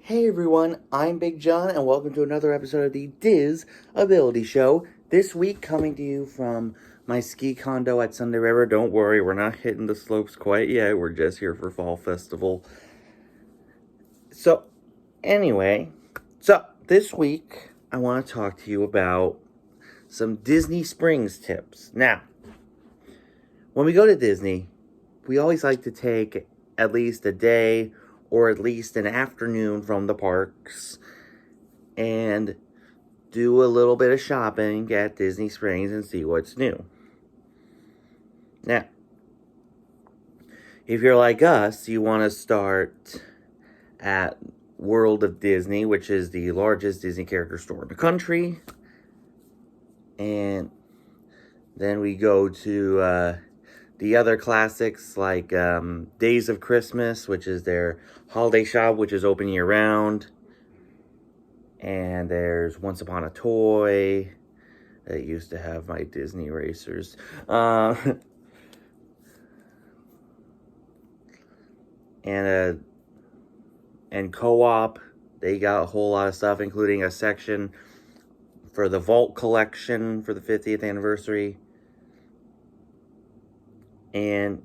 Hey everyone, I'm Big John, and welcome to another episode of the Diz Ability Show. This week, coming to you from my ski condo at Sunday River. Don't worry, we're not hitting the slopes quite yet. We're just here for Fall Festival. Anyway, this week, I want to talk to you about some Disney Springs tips. Now, when we go to Disney, we always like to take at least a day or at least an afternoon from the parks and do a little bit of shopping at Disney Springs and see what's new. Now, if you're like us, you want to start at World of Disney, which is the largest Disney character store in the country. And then we go to the other classics like Days of Christmas, which is their holiday shop, which is open year-round. And there's Once Upon a Toy that used to have my Disney racers. And Co-op, they got a whole lot of stuff, including a section for the Vault collection for the 50th anniversary. And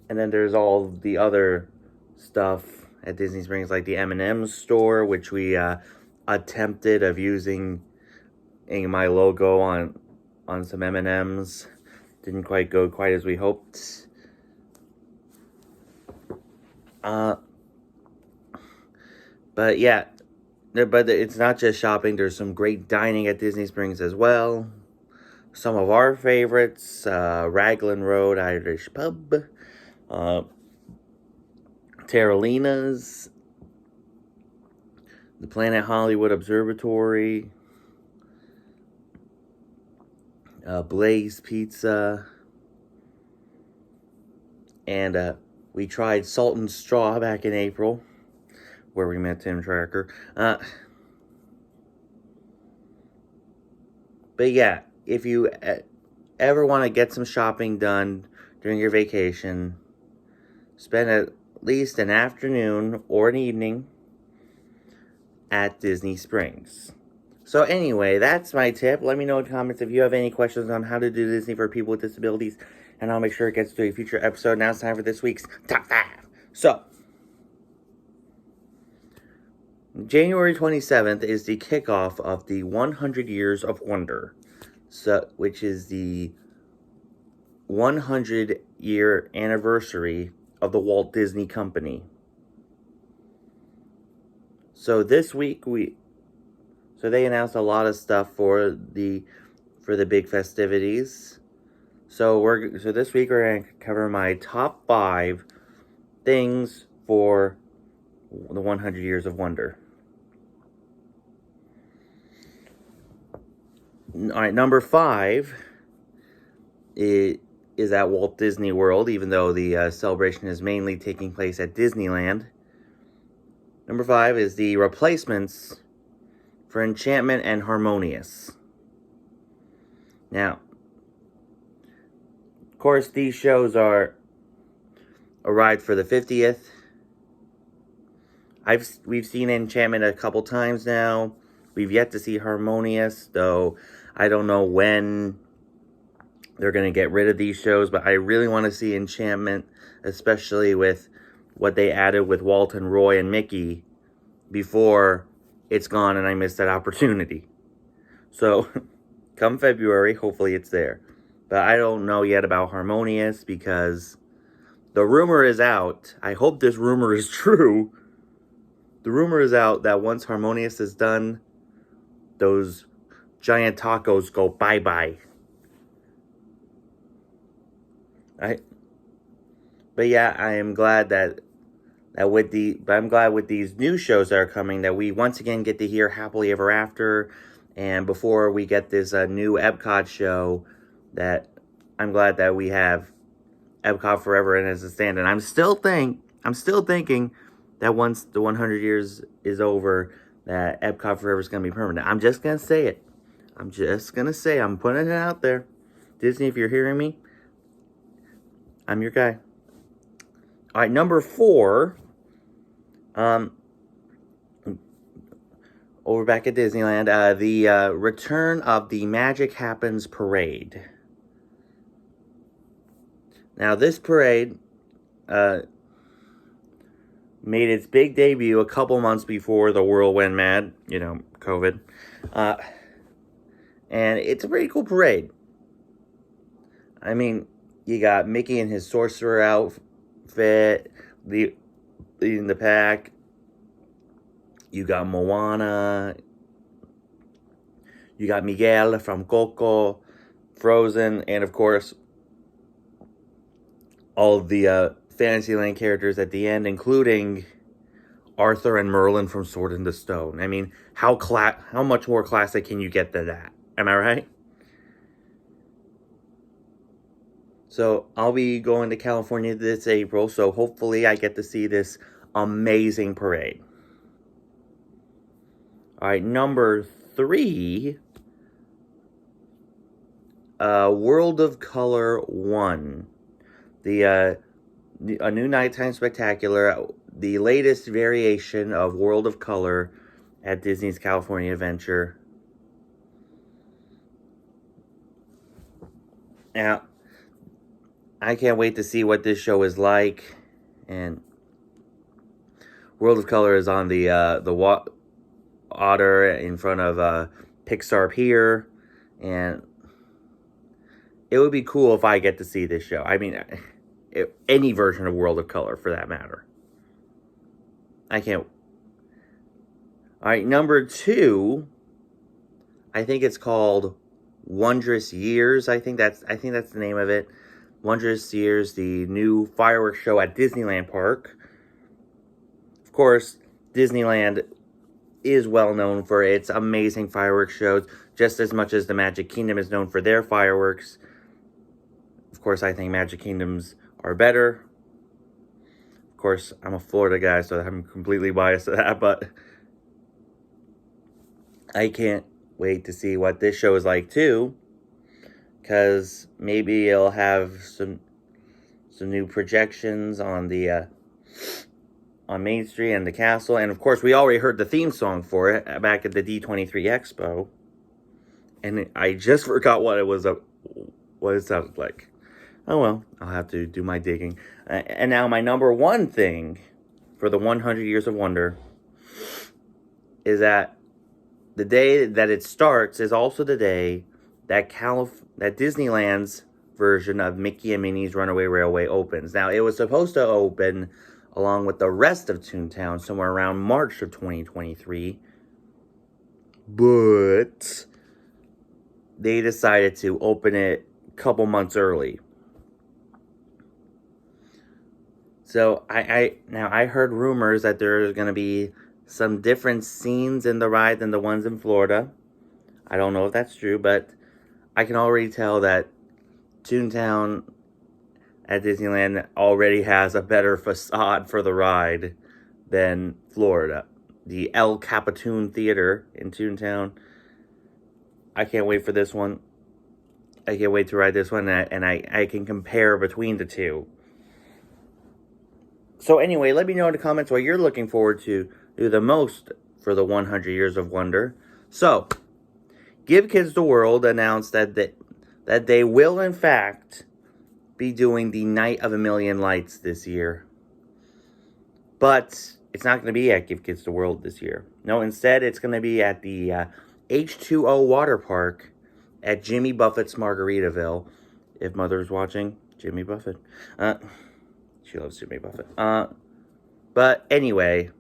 then there's all the other stuff at Disney Springs, like the M&M's store, which we attempted of using my logo on some M&M's. Didn't quite go quite as we hoped. But yeah, but it's not just shopping. There's some great dining at Disney Springs as well. Some of our favorites, Raglan Road Irish Pub, Terralina's, the Planet Hollywood Observatory, Blaze Pizza, and we tried Salt and Straw back in April, where we met Tim Tracker. But yeah, if you ever want to get some shopping done during your vacation, spend at least an afternoon or an evening at Disney Springs. So anyway, that's my tip. Let me know in the comments if you have any questions on how to do Disney for people with disabilities, and I'll make sure it gets to a future episode. Now it's time for this week's Top 5. So, January 27th is the kickoff of the 100 Years of Wonder, which is the 100-year anniversary of the Walt Disney Company. So this week they announced a lot of stuff for the big festivities. So this week we're going to cover my top 5 things for the 100 Years of Wonder. All right, number 5 is at Walt Disney World, even though the celebration is mainly taking place at Disneyland. Number 5 is the replacements for Enchantment and Harmonious. Now, of course, these shows are a ride for the 50th. We've seen Enchantment a couple times now. We've yet to see Harmonious, though I don't know when they're going to get rid of these shows, but I really want to see Enchantment, especially with what they added with Walt and Roy and Mickey before it's gone and I missed that opportunity. So, come February, hopefully it's there. But I don't know yet about Harmonious because the rumor is out. I hope this rumor is true. The rumor is out that once Harmonious is done, those giant tacos go bye-bye. But yeah, I am glad that with these new shows that are coming, that we once again get to hear Happily Ever After, and before we get this new Epcot show, that I'm glad that we have Epcot Forever and as a stand. And I'm still thinking that once the 100 years is over, that Epcot Forever is going to be permanent. I'm just going to say it. I'm putting it out there. Disney, if you're hearing me, I'm your guy. All right, number 4 over back at Disneyland, the return of the Magic Happens Parade. Now, this parade made its big debut a couple months before the Whirlwind Mad, COVID. And it's a pretty cool parade. I mean, you got Mickey in his sorcerer outfit, leading the pack. You got Moana. You got Miguel from Coco, Frozen, and of course, all of the Fantasyland characters at the end, including Arthur and Merlin from Sword in the Stone. I mean, how much more classic can you get than that? Am I right? So I'll be going to California this April, so hopefully I get to see this amazing parade. All right, number 3, World of Color 1. A new nighttime spectacular, the latest variation of World of Color at Disney's California Adventure. Now, I can't wait to see what this show is like. And World of Color is on the water in front of Pixar Pier, and it would be cool if I get to see this show. I mean, any version of World of Color, for that matter. I can't. All right, number 2. I think it's called Wondrous Years. I think that's the name of it. Wondrous Years, the new fireworks show at Disneyland Park. Of course, Disneyland is well known for its amazing fireworks shows, just as much as the Magic Kingdom is known for their fireworks. Of course, I think Magic Kingdoms are better. Of course, I'm a Florida guy, so I'm completely biased to that, but I can't wait to see what this show is like too, because maybe it'll have some new projections on the on Main Street and the castle, and of course we already heard the theme song for it back at the D23 Expo, and I just forgot what it sounded like. Oh well, I'll have to do my digging. And now my number 1 thing for the 100 Years of Wonder is that the day that it starts is also the day that Disneyland's version of Mickey and Minnie's Runaway Railway opens. Now, it was supposed to open along with the rest of Toontown somewhere around March of 2023, but they decided to open it a couple months early. So I heard rumors that there's going to be some different scenes in the ride than the ones in Florida. I don't know if that's true, but I can already tell that Toontown at Disneyland already has a better facade for the ride than Florida. The El Capitan Theater in Toontown. I can't wait for this one. I can't wait to ride this one, and I can compare between the two. So anyway, let me know in the comments what you're looking forward to do the most for the 100 Years of Wonder. So, Give Kids the World announced that they will, in fact, be doing the Night of a Million Lights this year. But it's not going to be at Give Kids the World this year. No, instead, it's going to be at the H2O Water Park at Jimmy Buffett's Margaritaville. If Mother's watching, Jimmy Buffett. She loves Jimmy Buffett. But anyway,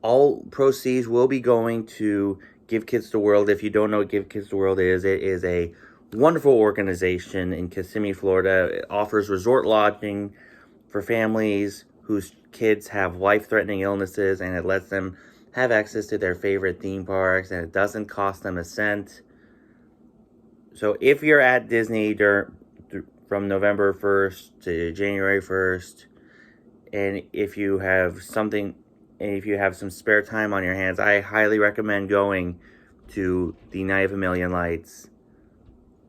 all proceeds will be going to Give Kids the World. If you don't know what Give Kids the World is, it is a wonderful organization in Kissimmee, Florida. It offers resort lodging for families whose kids have life-threatening illnesses, and it lets them have access to their favorite theme parks, and it doesn't cost them a cent. So if you're at Disney from November 1st to January 1st, and if you have some spare time on your hands, I highly recommend going to the Night of a Million Lights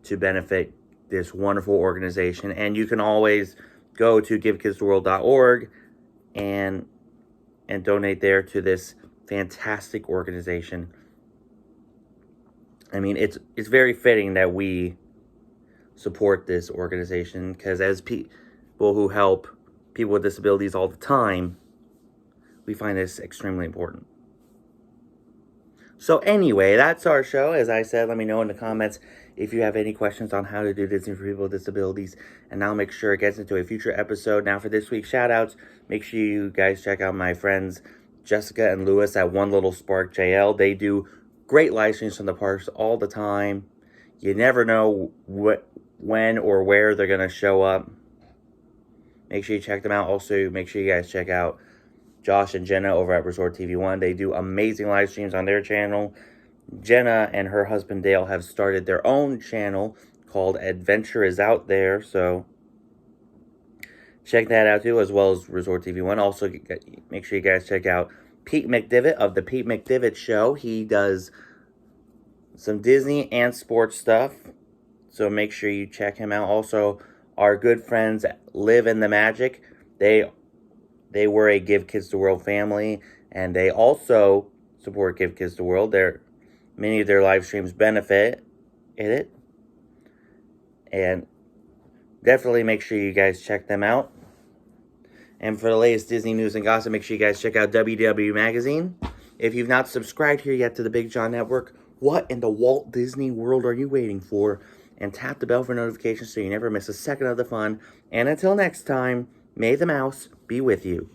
to benefit this wonderful organization. And you can always go to givekidstheworld.org and and donate there to this fantastic organization. I mean, it's very fitting that we support this organization, because as people who help people with disabilities all the time, we find this extremely important. So anyway, that's our show. As I said, let me know in the comments if you have any questions on how to do Disney for people with disabilities, and I'll make sure it gets into a future episode. Now for this week's shout-outs, make sure you guys check out my friends Jessica and Lewis at One Little Spark JL. They do great live streams from the parks all the time. You never know when or where they're going to show up. Make sure you check them out. Also, make sure you guys check out Josh and Jenna over at Resort TV 1. They do amazing live streams on their channel. Jenna and her husband Dale have started their own channel called Adventure Is Out There, so check that out too, as well as Resort TV 1. Also, make sure you guys check out Pete McDivitt of The Pete McDivitt Show. He does some Disney and sports stuff, so make sure you check him out. Also, our good friends Live in the Magic. They were a Give Kids the World family, and they also support Give Kids the World. Many of their live streams benefit it. And definitely make sure you guys check them out. And for the latest Disney news and gossip, make sure you guys check out WDW Magazine. If you've not subscribed here yet to the Big John Network, what in the Walt Disney World are you waiting for? And tap the bell for notifications so you never miss a second of the fun. And until next time, may the mouse be with you.